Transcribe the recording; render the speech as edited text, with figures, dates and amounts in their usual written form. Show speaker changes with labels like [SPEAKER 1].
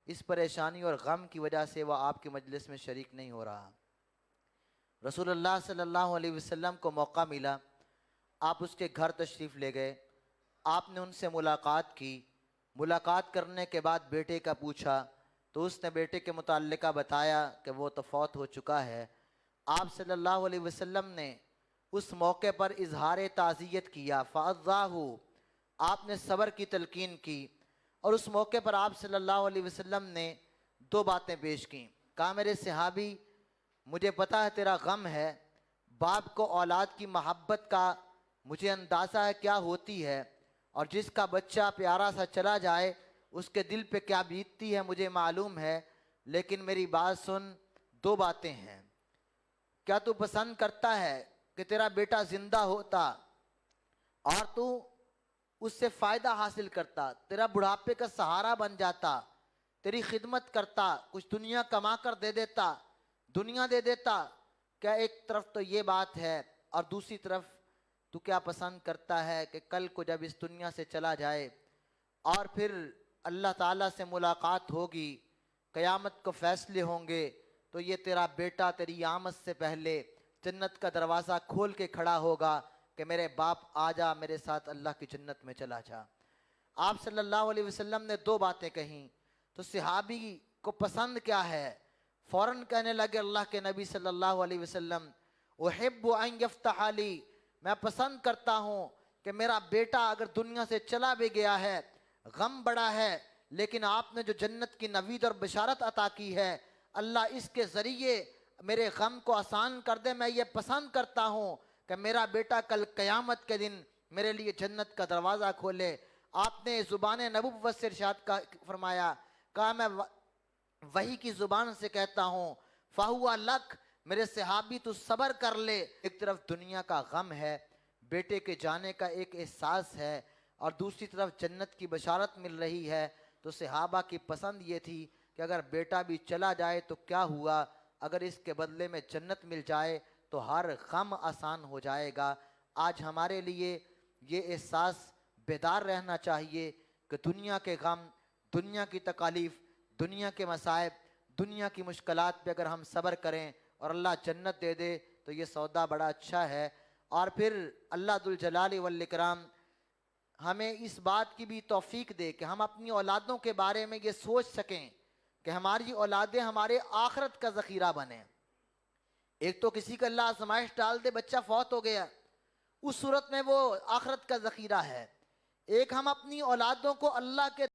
[SPEAKER 1] اس پریشانی اور غم کی وجہ سے وہ آپ کی مجلس میں شریک نہیں ہو رہا۔ رسول اللہ صلی اللہ علیہ وسلم کو موقع ملا، آپ اس کے گھر تشریف لے گئے، آپ نے ان سے ملاقات کی۔ ملاقات کرنے کے بعد بیٹے کا پوچھا تو اس نے بیٹے کے متعلقہ بتایا کہ وہ تو فوت ہو چکا ہے۔ آپ صلی اللہ علیہ وسلم نے اس موقع پر اظہار تعزیت کیا، فَأَذَّاهُ، آپ نے صبر کی تلقین کی، اور اس موقع پر آپ صلی اللہ علیہ وسلم نے دو باتیں پیش کیں۔ کہا میرے صحابی، مجھے پتا ہے تیرا غم ہے، باپ کو اولاد کی محبت کا مجھے اندازہ ہے کیا ہوتی ہے، اور جس کا بچہ پیارا سا چلا جائے اس کے دل پہ کیا بیتتی ہے مجھے معلوم ہے، لیکن میری بات سن، دو باتیں ہیں۔ کیا تو پسند کرتا ہے کہ تیرا بیٹا زندہ ہوتا اور تو اس سے فائدہ حاصل کرتا، تیرا بڑھاپے کا سہارا بن جاتا، تیری خدمت کرتا، کچھ دنیا کما کر دے دیتا، دنیا دے دیتا؟ کیا ایک طرف تو یہ بات ہے، اور دوسری طرف تو کیا پسند کرتا ہے کہ کل کو جب اس دنیا سے چلا جائے اور پھر اللہ تعالیٰ سے ملاقات ہوگی، قیامت کو فیصلے ہوں گے، تو یہ تیرا بیٹا تیری آمد سے پہلے جنت کا دروازہ کھول کے کھڑا ہوگا کہ میرے باپ آ جا، میرے ساتھ اللہ کی جنت میں چلا جا۔ آپ صلی اللہ علیہ وسلم نے دو باتیں کہیں تو صحابی کو پسند کیا ہے؟ فوراً کہنے لگے اللہ کے نبی صلی اللہ علیہ وسلم، احب ان یفتح لی، میں پسند کرتا ہوں کہ میرا بیٹا اگر دنیا سے چلا بھی گیا ہے، غم بڑا ہے، لیکن آپ نے جو جنت کی نوید اور بشارت عطا کی ہے، اللہ اس کے ذریعے میرے غم کو آسان کر دے۔ میں یہ پسند کرتا ہوں کہ میرا بیٹا کل قیامت کے دن میرے لیے جنت کا دروازہ کھولے۔ آپ نے زبان نبوت سے ارشاد فرمایا، کہا میں وحی کی زبان سے کہتا ہوں، فَهُوَ لَكَ، میرے صحابی تو صبر کر لے۔ ایک طرف دنیا کا غم ہے، بیٹے کے جانے کا ایک احساس ہے، اور دوسری طرف جنت کی بشارت مل رہی ہے، تو صحابہ کی پسند یہ تھی کہ اگر بیٹا بھی چلا جائے تو کیا ہوا، اگر اس کے بدلے میں جنت مل جائے تو ہر غم آسان ہو جائے گا۔ آج ہمارے لیے یہ احساس بیدار رہنا چاہیے کہ دنیا کے غم، دنیا کی تکالیف، دنیا کے مصائب، دنیا کی مشکلات پہ اگر ہم صبر کریں اور اللہ جنت دے دے تو یہ سودا بڑا اچھا ہے۔ اور پھر اللہ ذوالجلال والاکرام ہمیں اس بات کی بھی توفیق دے کہ ہم اپنی اولادوں کے بارے میں یہ سوچ سکیں کہ ہماری اولادیں ہمارے آخرت کا ذخیرہ بنیں۔ ایک تو کسی کا اللہ آزمائش ڈال دے، بچہ فوت ہو گیا، اس صورت میں وہ آخرت کا ذخیرہ ہے۔ ایک ہم اپنی اولادوں کو اللہ کے